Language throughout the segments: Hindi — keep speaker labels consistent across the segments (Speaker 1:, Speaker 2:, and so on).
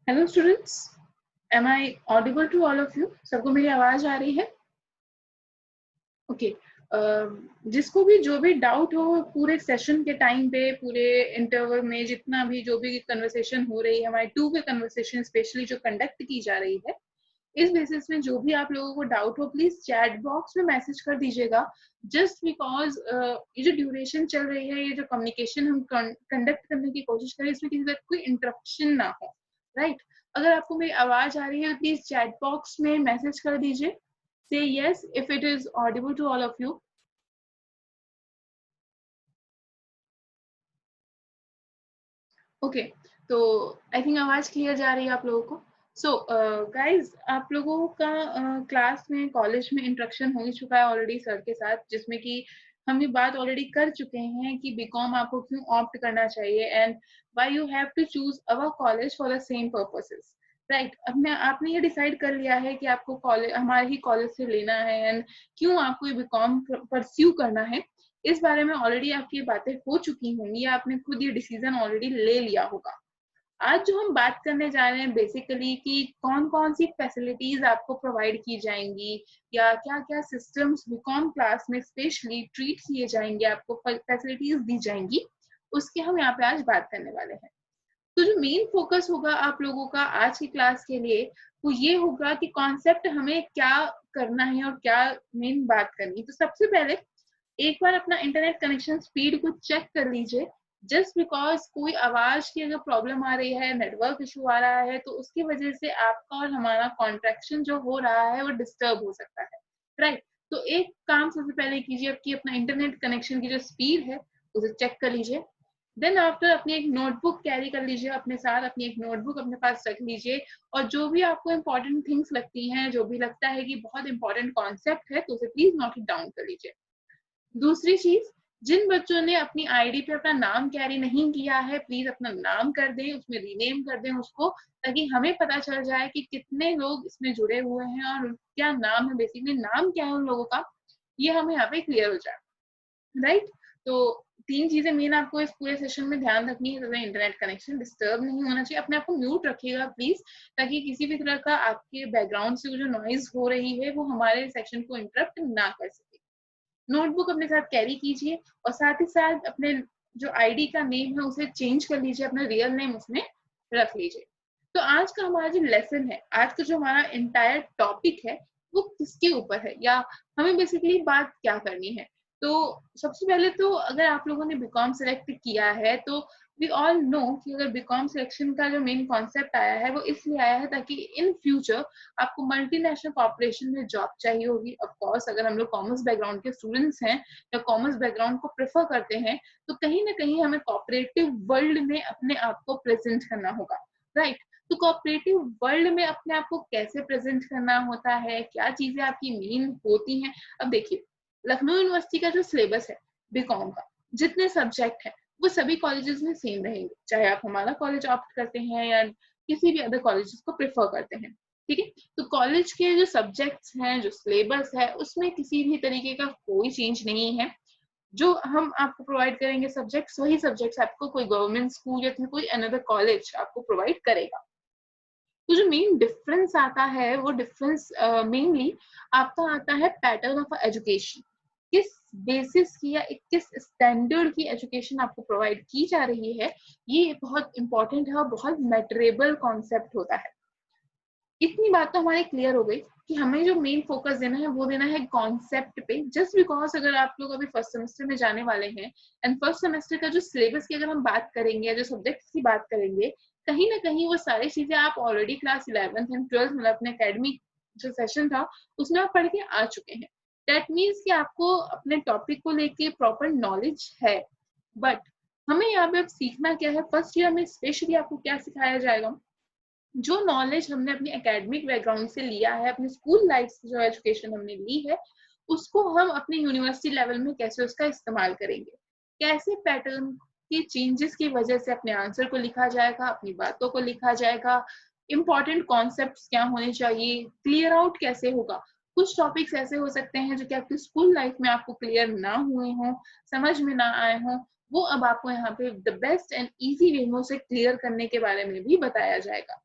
Speaker 1: Hello students, am I audible to all of you? सबको मेरी आवाज आ रही है? ओके। जिसको भी जो भी डाउट हो पूरे सेशन के टाइम पे, पूरे इंटरवल में, जितना भी जो भी कन्वर्सेशन हो रही है, हमारे टू वे कन्वर्सेशन स्पेशली जो कंडक्ट की जा रही है, इस बेसिस में जो भी आप लोगों को डाउट हो प्लीज चैट बॉक्स में मैसेज कर दीजिएगा। जस्ट बिकॉज ये जो ड्यूरेशन चल रही है, ये जो कम्युनिकेशन हम कंडक्ट करने की कोशिश करें, इसमें किसी तरह कोई इंटरप्शन ना हो, राइट? अगर आपको मेरी आवाज आ रही है तो प्लीज चैट बॉक्स में मैसेज कर दीजिए। say yes if it is audible to all of you. Okay, तो आई थिंक आवाज क्लियर जा रही है आप लोगों को। सो गाइज, आप लोगों का क्लास में, कॉलेज में इंट्रोडक्शन हो ही चुका है ऑलरेडी सर के साथ, जिसमें कि हम ये बात ऑलरेडी कर चुके हैं कि बीकॉम आपको क्यों ऑप्ट करना चाहिए and why you have to choose our college for the same purposes, right? अब आपने ये डिसाइड कर लिया है कि आपको कॉलेज, हमारे ही कॉलेज से लेना है एंड क्यों आपको ये बीकॉम परस्यू करना है, इस बारे में ऑलरेडी आपकी ये बातें हो चुकी होंगी, आपने खुद ये डिसीजन ऑलरेडी ले लिया होगा। आज जो हम बात करने जा रहे हैं बेसिकली कि कौन कौन सी फैसिलिटीज आपको प्रोवाइड की जाएंगी या क्या क्या सिस्टम्स बीकॉम क्लास में स्पेशली ट्रीट किए जाएंगे, आपको फैसिलिटीज दी जाएंगी, उसके हम यहाँ पे आज बात करने वाले हैं। तो जो मेन फोकस होगा आप लोगों का आज की क्लास के लिए, वो ये होगा कि कॉन्सेप्ट हमें क्या करना है और क्या मेन बात करनी है। तो सबसे पहले एक बार अपना इंटरनेट कनेक्शन स्पीड को चेक कर लीजिए। जस्ट बिकॉज कोई आवाज की अगर प्रॉब्लम आ रही है, नेटवर्क इशू आ रहा है, तो उसकी वजह से आपका और हमारा कॉन्ट्रैक्शन जो हो रहा है वो डिस्टर्ब हो सकता है, राइट? तो एक काम सबसे पहले कीजिए कि अपना इंटरनेट कनेक्शन की जो स्पीड है उसे चेक कर लीजिए। देन आफ्टर अपनी एक नोटबुक कैरी कर लीजिए अपने साथ, अपनी एक नोटबुक अपने पास रख लीजिए, और जो भी आपको इंपॉर्टेंट थिंग्स लगती हैं, जो भी लगता है कि बहुत इंपॉर्टेंट कॉन्सेप्ट है, तो उसे प्लीज नोट इट डाउन कर लीजिए। दूसरी चीज, जिन बच्चों ने अपनी आईडी पे अपना नाम कैरी नहीं किया है, प्लीज अपना नाम कर दें, उसमें रीनेम कर दें उसको, ताकि हमें पता चल जाए कि कितने लोग इसमें जुड़े हुए हैं और क्या नाम है, बेसिकली नाम क्या है उन लोगों का, ये हमें यहाँ पे क्लियर हो जाए, राइट? तो तीन चीजें मेन आपको इस पूरे सेशन में ध्यान रखनी है। तो इंटरनेट कनेक्शन डिस्टर्ब नहीं होना चाहिए, अपने आप को म्यूट रखिएगा प्लीज, ताकि किसी भी तरह का आपके बैकग्राउंड से जो नॉइज हो रही है वो हमारे सेक्शन को इंटरप्ट ना कर सके। नोटबुक अपने साथ कैरी कीजिए, और साथ ही साथ अपने जो आईडी का नेम है उसे चेंज कर लीजिए, अपना रियल नेम उसमें रख लीजिए। तो आज का हमारा जो लेसन है, आज का जो हमारा इंटायर टॉपिक है, वो किसके ऊपर है या हमें बेसिकली बात क्या करनी है? तो सबसे पहले तो अगर आप लोगों ने बीकॉम सेलेक्ट किया है, तो वी ऑल नो कि अगर बीकॉम सिलेक्शन का जो मेन कॉन्सेप्ट आया है वो इसलिए आया है ताकि इन फ्यूचर आपको मल्टीनेशनल कॉर्पोरेशन में जॉब चाहिए होगी। ऑफ कोर्स अगर हम लोग कॉमर्स बैकग्राउंड के स्टूडेंट्स हैं या कॉमर्स बैकग्राउंड को प्रेफर करते हैं, तो कहीं ना कहीं हमें कॉर्पोरेटिव वर्ल्ड में अपने आप को प्रेजेंट करना होगा, राइट? तो कॉर्पोरेटिव वर्ल्ड में अपने आप को कैसे प्रेजेंट करना होता है, क्या चीजें आपकी मेन होती हैं? अब देखिए, लखनऊ यूनिवर्सिटी का जो सिलेबस है बीकॉम का, जितने सब्जेक्ट है वो सभी कॉलेजेस में सेम रहेंगे, चाहे आप हमारा कॉलेज ऑप्ट करते हैं या किसी भी अदर कॉलेजेस को प्रेफर करते हैं, ठीक है? तो कॉलेज के जो सब्जेक्ट्स हैं, जो सिलेबस है, उसमें किसी भी तरीके का कोई चेंज नहीं है। जो हम आपको प्रोवाइड करेंगे सब्जेक्ट्स, वही सब्जेक्ट्स आपको कोई गवर्नमेंट स्कूल या कोई अनदर कॉलेज आपको प्रोवाइड करेगा। तो जो मेन डिफरेंस आता है वो डिफरेंस मेनली आपका आता है पैटर्न ऑफ एजुकेशन। किस बेसिस की या किस स्टैंडर्ड की एजुकेशन आपको प्रोवाइड की जा रही है, ये बहुत इंपॉर्टेंट है और बहुत मैटरेबल कॉन्सेप्ट होता है। इतनी बात तो हमारी क्लियर हो गई कि हमें जो मेन फोकस देना है वो देना है कॉन्सेप्ट पे। जस्ट बिकॉज अगर आप लोग अभी फर्स्ट सेमेस्टर में जाने वाले हैं एंड फर्स्ट सेमेस्टर का जो सिलेबस की अगर हम बात करेंगे या जो सब्जेक्ट्स की बात करेंगे, कहीं ना कहीं वो सारी चीजें आप already class 11th and 12th मतलब अपने एकेडमिक जो सेशन था उसमें आप पढ़ के आ चुके हैं। दैट मीन्स कि आपको अपने टॉपिक को लेके प्रॉपर नॉलेज है। बट हमें यहाँ पे अब सीखना क्या है, फर्स्ट ईयर में स्पेशली आपको क्या सिखाया जाएगा, जो नॉलेज हमने अपनी एकेडमिक बैकग्राउंड से लिया है, अपनी स्कूल लाइफ से जो एजुकेशन हमने ली है, उसको हम अपने यूनिवर्सिटी लेवल में कैसे उसका इस्तेमाल करेंगे, कैसे पैटर्न के चेंजेस की वजह से अपने आंसर को लिखा जाएगा, अपनी बातों को लिखा जाएगा, इंपॉर्टेंट कॉन्सेप्ट्स क्या होने चाहिए, क्लियर आउट कैसे होगा। कुछ टॉपिक्स ऐसे हो सकते हैं जो कि आपकी स्कूल लाइफ में आपको क्लियर ना हुए हों, समझ में ना आए हों, वो अब आपको यहाँ पे the best and easy way में उसे क्लियर करने के बारे में भी बताया जाएगा।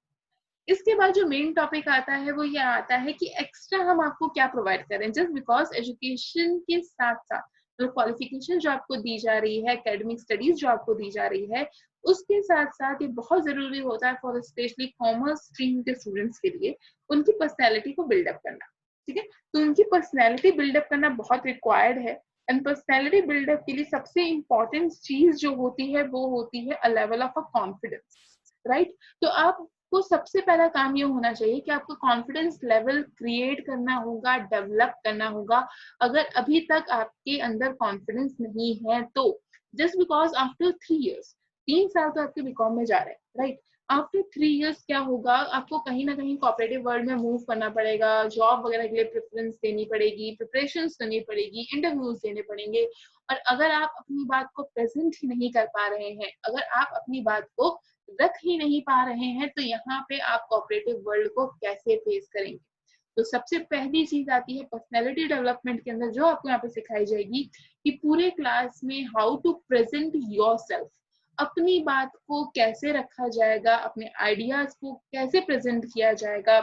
Speaker 1: इसके बाद जो मेन टॉपिक आता है वो ये आता है कि एक्स्ट्रा हम आपको क्या प्रोवाइड करें, जस्ट बिकॉज एजुकेशन के साथ साथ मतलब क्वालिफिकेशन जो आपको दी जा रही है, एकेडमिक स्टडीज जो आपको दी जा रही है, उसके साथ साथ ये बहुत जरूरी होता है फॉर स्पेशली कॉमर्स स्ट्रीम के स्टूडेंट्स के लिए उनकी पर्सनैलिटी को बिल्डअप करना। ठीक है, तो उनकी पर्सनैलिटी बिल्डअप करना बहुत रिक्वायर्ड है। एंड पर्सनैलिटी बिल्डअप के लिए सबसे इंपॉर्टेंट चीज जो होती है वो होती है a level of a confidence, right. तो आपको सबसे पहला काम ये होना चाहिए कि आपको कॉन्फिडेंस लेवल क्रिएट करना होगा, डेवलप करना होगा। अगर अभी तक आपके अंदर कॉन्फिडेंस नहीं है तो जस्ट बिकॉज आफ्टर 3 years, 3 साल तो आपके बीकॉम में जा रहे हैं, राइट। आफ्टर 3 years क्या होगा, आपको कहीं ना कहीं कॉपरेटिव वर्ल्ड में मूव करना पड़ेगा, जॉब वगैरह के लिए प्रेफरेंस देनी पड़ेगी, प्रिपरेशन करनी पड़ेगी, इंटरव्यूज देने पड़ेंगे। और अगर आप अपनी बात को प्रेजेंट ही नहीं कर पा रहे हैं, अगर आप अपनी बात को रख ही नहीं पा रहे हैं, तो यहाँ पे आप कॉपरेटिव वर्ल्ड को कैसे फेस करेंगे। तो सबसे पहली चीज आती है पर्सनैलिटी डेवलपमेंट के अंदर, जो आपको यहाँ पे सिखाई जाएगी कि पूरे क्लास में हाउ टू प्रेजेंट योरसेल्फ, अपनी बात को कैसे रखा जाएगा, अपने आइडियाज को कैसे प्रेजेंट किया जाएगा,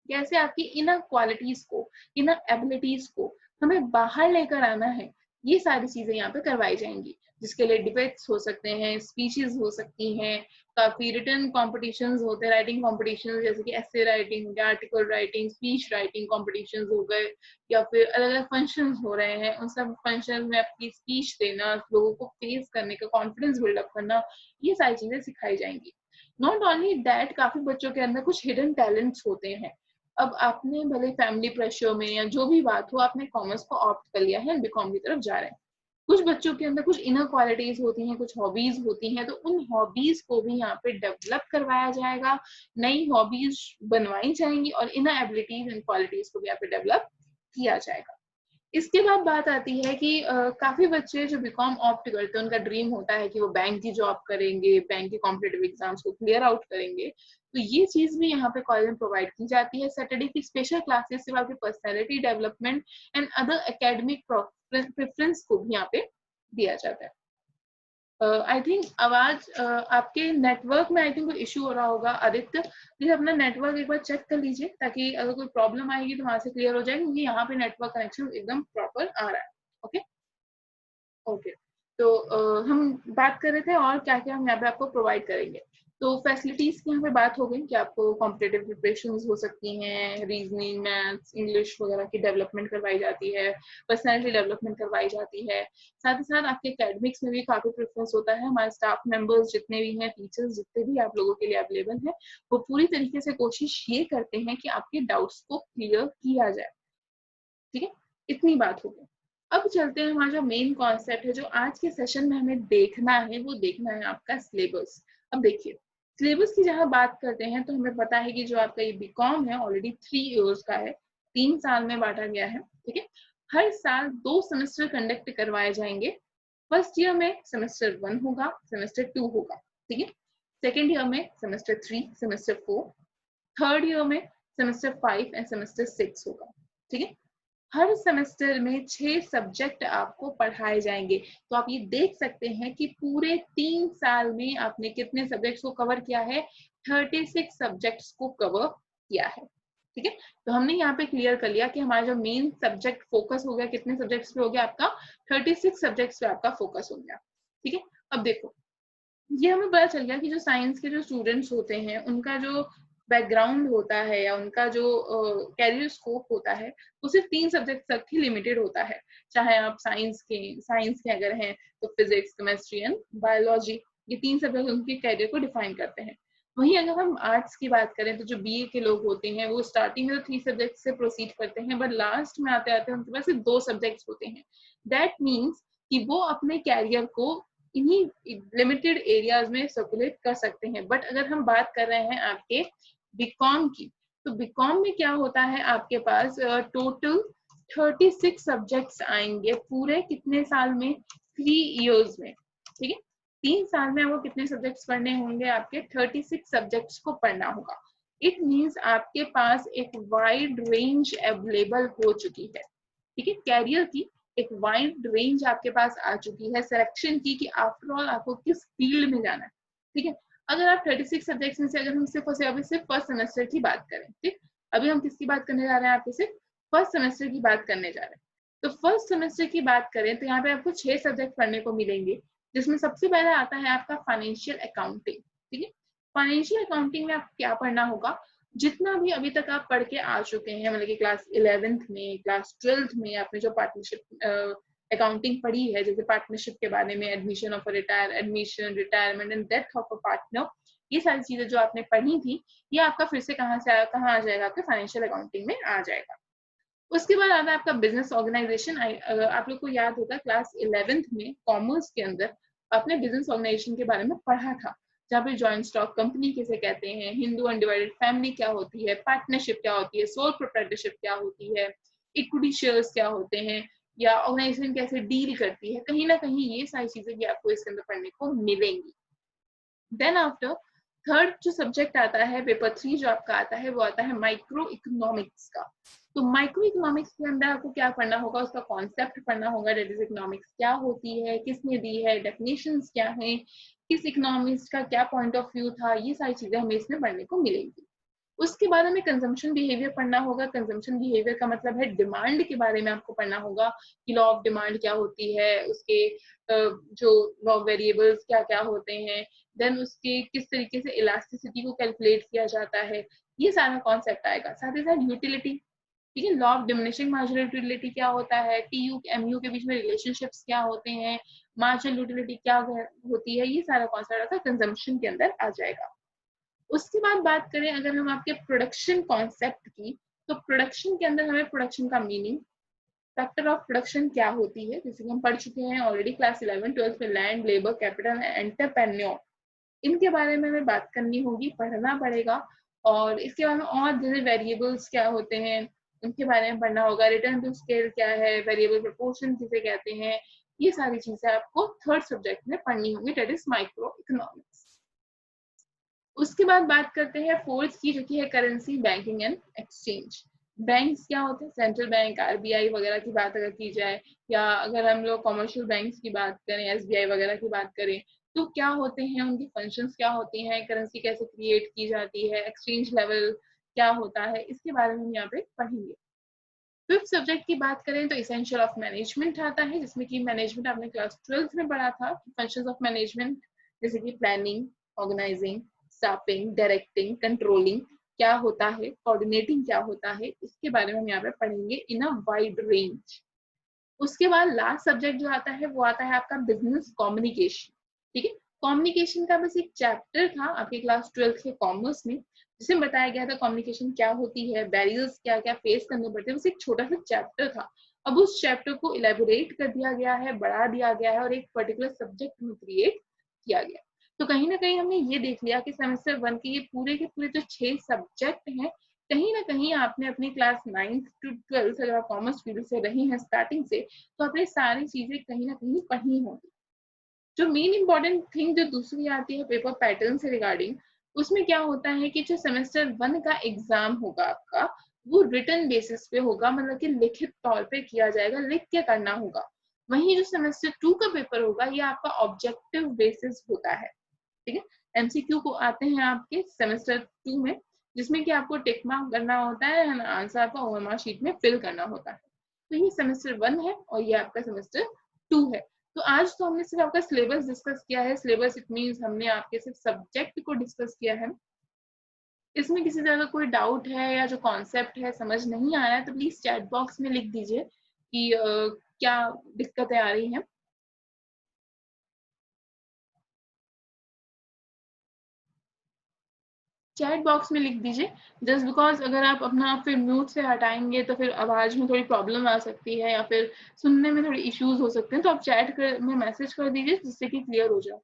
Speaker 1: कैसे आपकी इनर क्वालिटीज को, इनर एबिलिटीज को हमें बाहर लेकर आना है। ये सारी चीजें यहाँ पे करवाई जाएंगी, जिसके लिए डिबेट्स हो सकते हैं, स्पीचेस हो सकती हैं, काफी रिटन कॉम्पिटिशंस होते हैं, राइटिंग कॉम्पिटिशंस जैसे कि essay writing, article writing, speech writing competitions हो गए, या फिर अलग अलग फंक्शंस हो रहे हैं, उन सब फंक्शंस में आपकी स्पीच देना, लोगों को फेस करने का कॉन्फिडेंस बिल्डअप करना, ये सारी चीजें सिखाई जाएंगी। नॉट ओनली दैट, काफी बच्चों के अंदर कुछ हिडन टैलेंट्स होते हैं। अब आपने भले फैमिली प्रेशर में या जो भी बात हो, आपने कॉमर्स को ऑप्ट कर लिया है, बीकॉम की तरफ जा रहे हैं। कुछ बच्चों के अंदर कुछ इनर क्वालिटीज होती हैं, कुछ हॉबीज होती हैं, तो उन हॉबीज को भी यहाँ पे डेवलप करवाया जाएगा, नई हॉबीज बनवाई जाएंगी और इनर एबिलिटीज एंड क्वालिटीज को भी यहाँ पे डेवलप किया जाएगा। इसके बाद बात आती है कि काफी बच्चे जो बीकॉम ऑप्ट करते हैं, उनका ड्रीम होता है कि वो बैंक की जॉब करेंगे, बैंक के कॉम्पिटिटिव एग्जाम्स को क्लियर आउट करेंगे। तो ये चीज भी यहाँ पे कॉलेज में प्रोवाइड की जाती है। सैटरडे की स्पेशल क्लासेस से आपकी personality development and other academic preference को भी यहाँ पे दिया जाता है। आई थिंक आवाज आपके नेटवर्क में आई थिंक कोई इशू हो रहा होगा। आदित्य, प्लीज अपना नेटवर्क एक बार चेक कर लीजिए, ताकि अगर कोई प्रॉब्लम आएगी तो वहां से क्लियर हो जाए, क्योंकि यहाँ पे नेटवर्क कनेक्शन एकदम प्रॉपर आ रहा है। ओके ओके, तो हम बात कर रहे थे और क्या क्या हम यहाँ पे आपको प्रोवाइड करेंगे। तो फैसिलिटीज की यहाँ पे बात हो गई कि आपको कॉम्पिटेटिव प्रिपरेशंस हो सकती हैं, रीजनिंग, मैथ्स, इंग्लिश वगैरह की डेवलपमेंट करवाई जाती है, पर्सनैलिटी डेवलपमेंट करवाई जाती है। साथ ही साथ आपके एकेडमिक्स में भी काफी प्रेफरेंस होता है। हमारे स्टाफ मेंबर्स जितने भी हैं, टीचर्स जितने भी आप लोगों के लिए अवेलेबल हैं, वो पूरी तरीके से कोशिश ये करते हैं कि आपके डाउट्स को क्लियर किया जाए। ठीक है, इतनी बात हो गई। अब चलते हैं हमारा जो मेन कॉन्सेप्ट है, जो आज के सेशन में हमें देखना है, वो देखना है आपका सिलेबस। अब देखिए, सिलेबस की जहां बात करते हैं तो हमें पता है कि जो आपका ये बीकॉम है ऑलरेडी 3 years का है, 3 साल में बांटा गया है। ठीक है, हर साल 2 सेमेस्टर कंडक्ट करवाए जाएंगे। फर्स्ट ईयर में सेमेस्टर 1 होगा, सेमेस्टर 2 होगा। ठीक है, सेकेंड ईयर में सेमेस्टर 3, सेमेस्टर 4, थर्ड ईयर में सेमेस्टर 5 एंड सेमेस्टर 6 होगा। ठीक है, हर सेमेस्टर में 6 सब्जेक्ट आपको पढ़ाए जाएंगे। तो आप ये देख सकते हैं कि पूरे 3 साल में आपने कितने सब्जेक्ट्स को कवर किया है, 36 सब्जेक्ट्स को कवर किया है। ठीक है, तो हमने यहाँ पे क्लियर कर लिया कि हमारा जो मेन सब्जेक्ट फोकस हो गया, कितने सब्जेक्ट्स पे हो गया आपका, 36 सब्जेक्ट्स पे आपका फोकस हो गया। ठीक है, अब देखो, ये हमें पता चल गया कि जो साइंस के जो स्टूडेंट्स होते हैं, उनका जो बैकग्राउंड होता है या उनका जो कैरियर स्कोप होता है, वो सिर्फ 3 सब्जेक्ट तक ही लिमिटेड होता है। चाहे आप साइंस के अगर हैं तो फिजिक्स, केमिस्ट्री एंड बायोलॉजी, ये 3 सब्जेक्ट उनके कैरियर को डिफाइन करते हैं। वहीं अगर हम आर्ट्स की बात करें तो जो बीए के लोग होते हैं, वो स्टार्टिंग में तो 3 सब्जेक्ट से प्रोसीड करते हैं, बट लास्ट में आते आते उनके पास सिर्फ 2 सब्जेक्ट होते हैं। दैट मीन्स कि वो अपने कैरियर को इन्हीं लिमिटेड एरियाज में सर्कुलेट कर सकते हैं। बट अगर हम बात कर रहे हैं आपके बीकॉम की, तो बीकॉम में क्या होता है, आपके पास टोटल 36 सब्जेक्ट्स आएंगे पूरे कितने साल में, 3 years में। ठीक है, 3 साल में आपको कितने सब्जेक्ट्स पढ़ने होंगे, आपके 36 सब्जेक्ट्स को पढ़ना होगा। इट मीन्स आपके पास एक वाइड रेंज अवेलेबल हो चुकी है। ठीक है, कैरियर की एक वाइड रेंज आपके पास आ चुकी है सिलेक्शन की, कि आफ्टर ऑल आपको किस फील्ड में जाना है। ठीक है, अगर आप 36 सब्जेक्ट्स में से अगर हम सिर्फ और सिर्फ अभी सिर्फ फर्स्ट सेमेस्टर की बात करें, ठीक, अभी हम किसकी बात करने जा रहे हैं, आपके सिर्फ फर्स्ट सेमेस्टर की बात करने जा रहे हैं। तो फर्स्ट सेमेस्टर की बात करें तो यहाँ पे आपको 6 सब्जेक्ट पढ़ने को मिलेंगे, जिसमें सबसे पहले आता है आपका फाइनेंशियल अकाउंटिंग। ठीक है, फाइनेंशियल अकाउंटिंग में आपको क्या पढ़ना होगा, जितना भी अभी तक आप पढ़ के आ चुके हैं, मतलब कि क्लास 11th में, क्लास 12th में आपने जो पार्टनरशिप अकाउंटिंग पढ़ी है, जैसे पार्टनरशिप के बारे में, admission of admission, retirement and death of a partner, ये सारी चीजें जो आपने पढ़ी थी, ये आपका फिर से कहाँ आ जाएगा, आपके फाइनेंशियल अकाउंटिंग में आ जाएगा। उसके बाद आता है आपका बिजनेस ऑर्गेनाइजेशन। आप लोग को याद होगा क्लास 11th में कॉमर्स के अंदर आपने बिजनेस ऑर्गेनाइजेशन के बारे में पढ़ा था, जहाँ पे जॉइंट स्टॉक कंपनी किसे कहते हैं, हिंदू अनडिवाइडेड फैमिली क्या होती है, पार्टनरशिप क्या होती है, सोल प्रोप्राइटरशिप क्या होती है, इक्विटी शेयर्स क्या होते हैं, या ऑर्गेनाइजेशन कैसे डील करती है। कहीं ना कहीं ये सारी चीजें भी आपको इसके अंदर पढ़ने को मिलेंगी। देन आफ्टर थर्ड जो सब्जेक्ट आता है, पेपर 3 जो आपका आता है, वो आता है माइक्रो इकोनॉमिक्स का। तो माइक्रो इकोनॉमिक्स के अंदर आपको क्या पढ़ना होगा, उसका कॉन्सेप्ट पढ़ना होगा, डेट इज इकोनॉमिक्स क्या होती है, किसने दी है, डेफिनेशंस क्या है, किस इकोनॉमिक्स का क्या पॉइंट ऑफ व्यू था, ये सारी चीजें हमें इसमें पढ़ने को मिलेंगी। उसके बाद हमें कंजम्पशन बिहेवियर पढ़ना होगा। कंजम्पशन बिहेवियर का मतलब है डिमांड के बारे में आपको पढ़ना होगा कि लॉ ऑफ डिमांड क्या होती है, उसके जो लॉ वेरिएबल्स क्या क्या होते हैं, देन उसके किस तरीके से इलास्टिसिटी को कैलकुलेट किया जाता है, ये सारा कॉन्सेप्ट आएगा। साथ ही साथ यूटिलिटी, ठीक है, law of diminishing marginal utility क्या होता है, टीयू एमयू के बीच में रिलेशनशिप्स क्या होते हैं, मार्जिनल यूटिलिटी क्या होती है, ये सारा कॉन्सेप्ट कंजम्पशन के अंदर आ जाएगा। उसके बाद बात करें अगर हम आपके प्रोडक्शन कॉन्सेप्ट की, तो प्रोडक्शन के अंदर हमें प्रोडक्शन का मीनिंग, फैक्टर ऑफ प्रोडक्शन क्या होती है, जैसे कि हम पढ़ चुके हैं ऑलरेडी क्लास 11-12 में, लैंड, लेबर, कैपिटल, एंटरप्रेन्योर, इनके बारे में हमें बात करनी होगी, पढ़ना पड़ेगा। और इसके बारे में और जैसे वेरिएबल्स क्या होते हैं, उनके बारे में पढ़ना होगा, रिटर्न टू स्केल क्या है, वेरिएबल प्रोपोर्शन किसे कहते हैं, ये सारी चीजें आपको थर्ड सब्जेक्ट में पढ़नी होगी, डेट इज माइक्रो इकोनॉमिक्स। उसके बाद बात करते हैं फोर्थ की, जो कि है currency, banking and exchange. Banks क्या होते हैं, सेंट्रल बैंक, आरबीआई वगैरह की बात अगर की जाए, या अगर हम लोग कमर्शियल बैंक्स की बात करें, एसबीआई वगैरह की बात करें, तो क्या होते हैं, उनकी फंक्शंस क्या होती हैं, करेंसी कैसे क्रिएट की जाती है, एक्सचेंज लेवल क्या होता है, इसके बारे में हम यहाँ पे पढ़ेंगे। फिफ्थ सब्जेक्ट की बात करें तो इसेंशियल ऑफ मैनेजमेंट आता है, जिसमें कि मैनेजमेंट आपने क्लास 12th में पढ़ा था, फंक्शंस ऑफ मैनेजमेंट, जैसे कि planning, organising, staffing, directing, controlling क्या होता है, कोऑर्डिनेटिंग क्या होता है, इसके बारे में हम यहाँ पे पढ़ेंगे इन अ वाइड रेंज। उसके बाद लास्ट सब्जेक्ट जो आता है वो आता है आपका बिजनेस कम्युनिकेशन। ठीक है, कम्युनिकेशन का बस एक चैप्टर था आपके क्लास 12th के कॉमर्स में, जिसमें बताया गया था कम्युनिकेशन क्या होती है, बैरियर्स क्या क्या फेस करने पड़ते हैं, बस एक छोटा सा चैप्टर था। अब उस चैप्टर को इलेबोरेट कर दिया गया है, बढ़ा दिया गया है, और एक पर्टिकुलर सब्जेक्ट में क्रिएट किया गया। तो कहीं ना कहीं हमने ये देख लिया कि सेमेस्टर 1 के पूरे जो 6 सब्जेक्ट हैं, कहीं ना कहीं आपने अपनी क्लास 9th to 12th, अगर आप कॉमर्स फील्ड से रही हैं स्टार्टिंग से, तो आपने सारी चीजें कहीं ना कहीं पढ़ी होंगी। जो मेन इंपॉर्टेंट थिंग जो दूसरी आती है पेपर पैटर्न से रिगार्डिंग, उसमें क्या होता है कि जो सेमेस्टर 1 का एग्जाम होगा आपका, वो रिटन बेसिस पे होगा, मतलब कि लिखित तौर पे किया जाएगा, लिख के करना होगा। वहीं जो सेमेस्टर 2 का पेपर होगा, ये आपका ऑब्जेक्टिव बेसिस होता है। ठीक है, एमसीक्यू को आते हैं आपके सेमेस्टर 2 में, जिसमें कि आपको टिक मार्क करना होता है, आंसर आपका ओएमआर शीट में फिल करना होता है। तो ये सेमेस्टर 1 है और ये आपका सेमेस्टर 2 है। तो आज तो हमने सिर्फ आपका सिलेबस डिस्कस किया है। सिलेबस इट मींस हमने आपके सिर्फ सब्जेक्ट को डिस्कस किया है। इसमें किसी तरह का कोई डाउट है या जो कॉन्सेप्ट है समझ नहीं आ रहा है, तो प्लीज चैट बॉक्स में लिख दीजिए कि क्या दिक्कतें आ रही हैं। चैट बॉक्स में लिख दीजिए, जस्ट बिकॉज अगर आप अपना फिर म्यूट से हटाएंगे तो फिर आवाज में थोड़ी प्रॉब्लम आ सकती है, या फिर सुनने में थोड़ी इश्यूज हो सकते हैं। तो आप चैट में मैसेज कर दीजिए जिससे कि क्लियर हो जाए।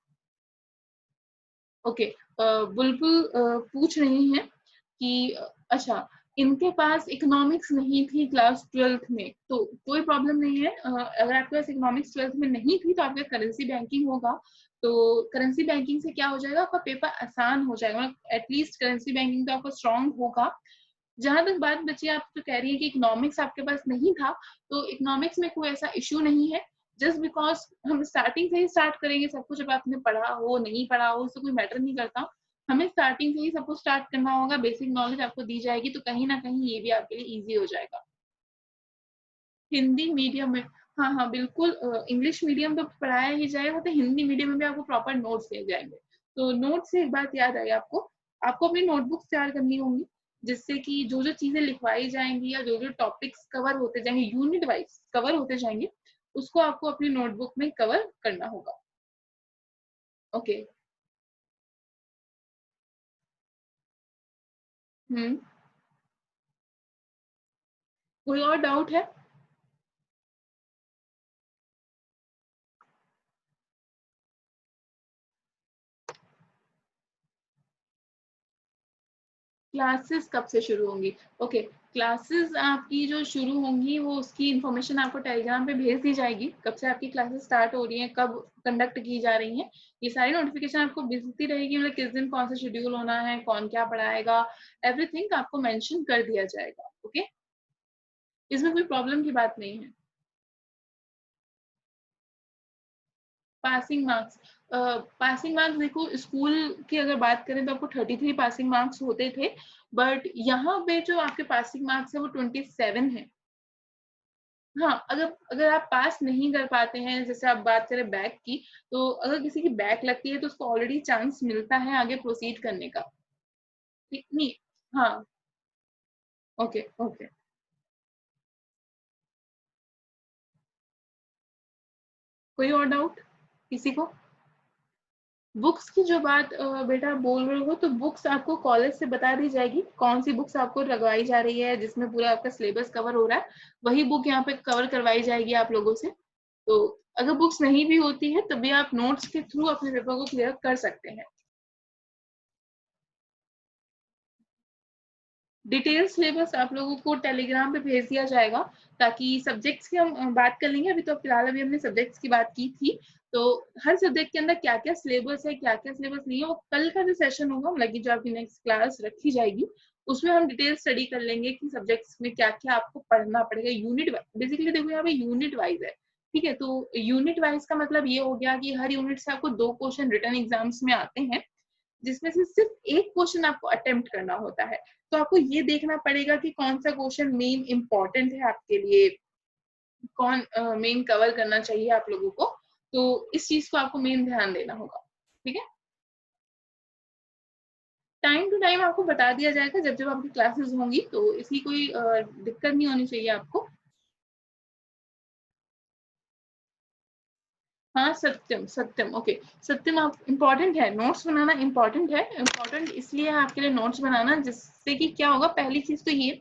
Speaker 1: ओके, बुलबुल पूछ रही हैं कि अच्छा, इनके पास इकोनॉमिक्स नहीं थी क्लास 12th में, तो कोई प्रॉब्लम नहीं है। अगर आपके पास इकोनॉमिक्स 12th में नहीं थी तो आपका करेंसी बैंकिंग होगा, तो करेंसी बैंकिंग से क्या हो जाएगा, आपका पेपर आसान हो जाएगा, एटलीस्ट करेंसी बैंकिंग तो आपका स्ट्रांग होगा। जहां तक बात बची, आप तो कह रही है कि इकोनॉमिक्स आपके पास नहीं था, तो इकोनॉमिक्स में कोई ऐसा इशू नहीं है। जस्ट बिकॉज हम स्टार्टिंग से ही स्टार्ट करेंगे सब कुछ, अब आपने पढ़ा हो नहीं पढ़ा हो उससे कोई मैटर नहीं करता, हमें स्टार्टिंग से ही सब कुछ स्टार्ट करना होगा, बेसिक नॉलेज आपको दी जाएगी, तो कहीं ना कहीं ये भी आपके लिए ईजी हो जाएगा। हिंदी मीडियम में, हाँ हाँ बिल्कुल, इंग्लिश मीडियम तो पढ़ाया ही जाएगा, तो हिंदी मीडियम में भी आपको प्रॉपर नोट्स दिए जाएंगे। तो नोट से एक बात याद आई आपको, आपको अपनी नोटबुक तैयार करनी होंगी, जिससे कि जो जो चीजें लिखवाई जाएंगी या जो जो टॉपिक्स कवर होते जाएंगे, यूनिट वाइज कवर होते जाएंगे, उसको आपको अपनी नोटबुक में कवर करना होगा। ओके। हम्म। कोई और डाउट है? क्लासेस कब से शुरू होंगी? ओके, क्लासेस आपकी जो शुरू होंगी वो उसकी इन्फॉर्मेशन आपको टेलीग्राम पे भेज दी जाएगी, कब से आपकी क्लासेस स्टार्ट हो रही हैं, कब कंडक्ट की जा रही हैं, ये सारी नोटिफिकेशन आपको भेजती रहेगी, मतलब किस दिन कौन सा शेड्यूल होना है, कौन क्या पढ़ाएगा, एवरीथिंग आपको मेंशन कर दिया जाएगा। ओके, इसमें कोई प्रॉब्लम की बात नहीं है। पासिंग मार्क्स, पासिंग मार्क्स देखो, स्कूल की अगर बात करें तो आपको 33 पासिंग मार्क्स होते थे, बट यहाँ पे जो आपके पासिंग मार्क्स है वो 27 है। हाँ, अगर अगर आप पास नहीं कर पाते हैं, जैसे आप बात करें बैक की, तो अगर किसी की बैक लगती है तो उसको ऑलरेडी चांस मिलता है आगे प्रोसीड करने का। ठीक नहीं? हाँ। Okay okay. कोई और डाउट किसी को? बुक्स की जो बात बेटा बोल रहे हो, तो बुक्स आपको कॉलेज से बता दी जाएगी कौन सी बुक्स आपको लगवाई जा रही है, जिसमें पूरा आपका सिलेबस कवर हो रहा है, वही बुक यहाँ पे कवर करवाई जाएगी आप लोगों से। तो अगर बुक्स नहीं भी होती है तभी आप नोट्स के थ्रू अपने पेपर को क्लियर कर सकते हैं। डिटेल सिलेबस आप लोगों को टेलीग्राम पे भेज दिया जाएगा, ताकि सब्जेक्ट्स की हम बात कर लेंगे, अभी तो फिलहाल अभी हमने सब्जेक्ट्स की बात की थी। तो हर सब्जेक्ट के अंदर क्या क्या सिलेबस है, क्या क्या सिलेबस नहीं है, वो कल का जो सेशन होगा, मतलब कि जो आपकी नेक्स्ट क्लास रखी जाएगी, उसमें हम डिटेल स्टडी कर लेंगे कि सब्जेक्ट्स में क्या क्या आपको पढ़ना पड़ेगा, यूनिट बेसिकली देखो यहाँ पे यूनिट वाइज है। ठीक है, तो यूनिट वाइज का मतलब ये हो गया कि हर यूनिट से आपको 2 क्वेश्चन रिटर्न एग्जाम्स में आते हैं, जिसमें से सिर्फ एक क्वेश्चन आपको अटेम्प्ट करना होता है। तो आपको ये देखना पड़ेगा कि कौन सा क्वेश्चन मेन इंपॉर्टेंट है आपके लिए, कौन मेन कवर करना चाहिए आप लोगों को, तो इस चीज को आपको मेन ध्यान देना होगा। ठीक है, टाइम टू टाइम आपको बता दिया जाएगा जब जब आपकी क्लासेस होंगी, तो इसकी कोई दिक्कत नहीं होनी चाहिए आपको। हाँ, सत्यम सत्यम, ओके। सत्यम आप इम्पोर्टेंट है, नोट्स बनाना इम्पोर्टेंट है, इम्पोर्टेंट इसलिए है आपके लिए नोट्स बनाना, जिससे कि क्या होगा, पहली चीज तो ये,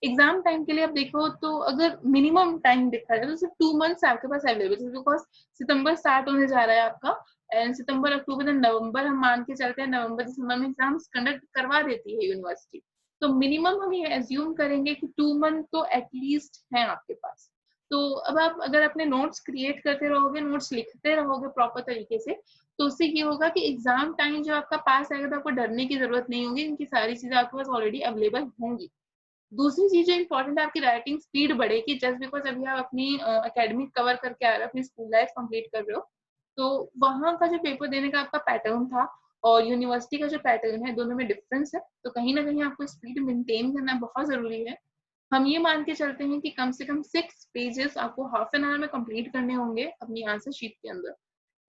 Speaker 1: एग्जाम टाइम के लिए आप देखो तो अगर मिनिमम टाइम देखा जाए तो सिर्फ 2 मंथ्स आपके पास अवेलेबल है, बिकॉज सितंबर स्टार्ट होने जा रहा है आपका, एंड सितंबर अक्टूबर नवंबर हम मान के चलते हैं, नवंबर दिसंबर में एग्जाम्स कंडक्ट करवा देती है यूनिवर्सिटी। तो मिनिमम हम ये एज्यूम करेंगे कि 2 मंथ तो एटलीस्ट है आपके पास। तो अब आप अगर अपने नोट्स क्रिएट करते रहोगे, नोट्स लिखते रहोगे प्रॉपर तरीके से, तो उससे ये होगा कि एग्जाम टाइम जो आपका पास आएगा तो आपको डरने की जरूरत नहीं होगी, इनकी सारी चीजें आपके पास ऑलरेडी अवेलेबल होंगी। दूसरी चीज जो इम्पोर्टेंट है, आपकी राइटिंग स्पीड बढ़ेगी, जस्ट बिकॉज अभी आप अपनी एकेडमिक कवर करके आ रहे हो, अपनी स्कूल लाइफ कंप्लीट कर रहे हो, तो वहां का जो पेपर देने का आपका पैटर्न था और यूनिवर्सिटी का जो पैटर्न है, दोनों में डिफरेंस है, तो कहीं ना कहीं आपको स्पीड मेंटेन करना बहुत जरूरी है। हम ये मान के चलते हैं कि कम से कम 6 पेजेस आपको हाफ एन आवर में कंप्लीट करने होंगे अपनी आंसर शीट के अंदर।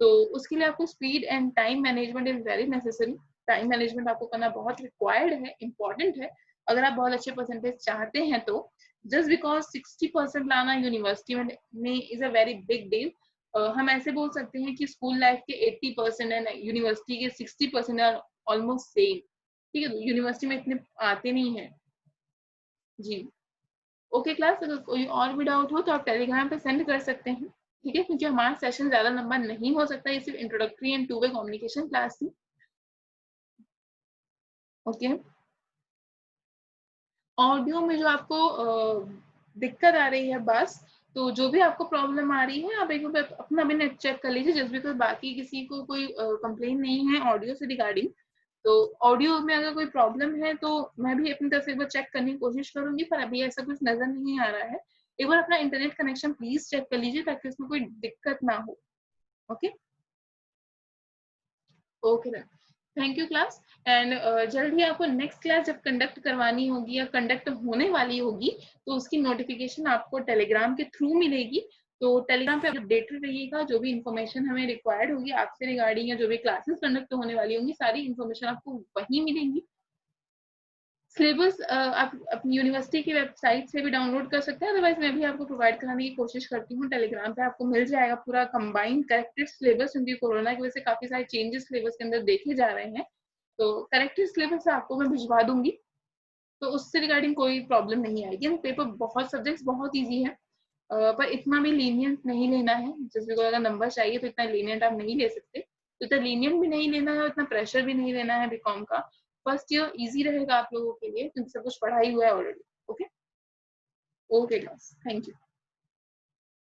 Speaker 1: तो उसके लिए आपको speed and time management is very necessary. Time management आपको करना बहुत रिक्वायर्ड है, इंपॉर्टेंट है, अगर आप बहुत अच्छे परसेंटेज चाहते हैं तो। जस्ट बिकॉज 60% लाना यूनिवर्सिटी में is a very big deal. हम ऐसे बोल सकते हैं कि स्कूल लाइफ के 80% है, यूनिवर्सिटी के 60% है, ऑलमोस्ट सेम। ठीक है, तो यूनिवर्सिटी में इतने आते नहीं है। जी। ओके क्लास, अगर कोई और भी डाउट हो तो आप टेलीग्राम पे सेंड कर सकते हैं। ठीक है, क्योंकि हमारा सेशन ज्यादा लंबा नहीं हो सकता, ये सिर्फ introductory and two way communication class थी। ओके। ऑडियो में जो आपको दिक्कत आ रही है बस, तो जो भी आपको प्रॉब्लम आ रही है आप एक बार अपना भी नेट चेक कर लीजिए, जस्ट बिकॉज बाकी किसी को कोई कंप्लेन नहीं है ऑडियो से रिगार्डिंग। तो ऑडियो में अगर कोई प्रॉब्लम है तो मैं भी अपनी तरफ से एक बार चेक करने की कोशिश करूंगी, पर अभी ऐसा कुछ नजर नहीं आ रहा है। एक बार अपना इंटरनेट कनेक्शन प्लीज चेक कर लीजिए ताकि उसमें कोई दिक्कत ना हो। Okay okay ma'am, thank you class. And जल्द ही आपको नेक्स्ट क्लास जब कंडक्ट करवानी होगी या कंडक्ट होने वाली होगी तो उसकी नोटिफिकेशन आपको टेलीग्राम के थ्रू मिलेगी। तो टेलीग्राम पे अपडेटेड रहिएगा, जो भी इन्फॉर्मेशन हमें रिक्वायर्ड होगी आपसे रिगार्डिंग या जो भी क्लासेस कंडक्ट होने वाली होंगी सारी इन्फॉर्मेशन आपको वहीं मिलेंगी। सिलेबस आप अपनी यूनिवर्सिटी की वेबसाइट से भी डाउनलोड कर सकते हैं, अदरवाइज मैं भी आपको प्रोवाइड कराने की कोशिश करती हूँ। टेलीग्राम पे आपको मिल जाएगा पूरा कंबाइंड करेक्टेड सिलेबस, क्योंकि कोरोना की वजह से काफी सारे चेंजेस सिलेबस के अंदर देखे जा रहे हैं। तो करेक्टेड सिलेबस आपको मैं भिजवा दूंगी, तो उससे रिगार्डिंग कोई प्रॉब्लम नहीं आएगी। पेपर बहुत सब्जेक्ट्स बहुत ईजी है, पर इतना भी लीनियंट नहीं लेना है। जैसे को अगर नंबर चाहिए तो इतना लीनियंट आप नहीं ले सकते, तो इतना लीनियंट भी नहीं लेना है, इतना प्रेशर भी नहीं लेना है बीकॉम का। फर्स्ट ईयर इजी रहेगा आप लोगों के लिए क्योंकि सब कुछ पढ़ाई हुआ है already. Okay okay class, thank you.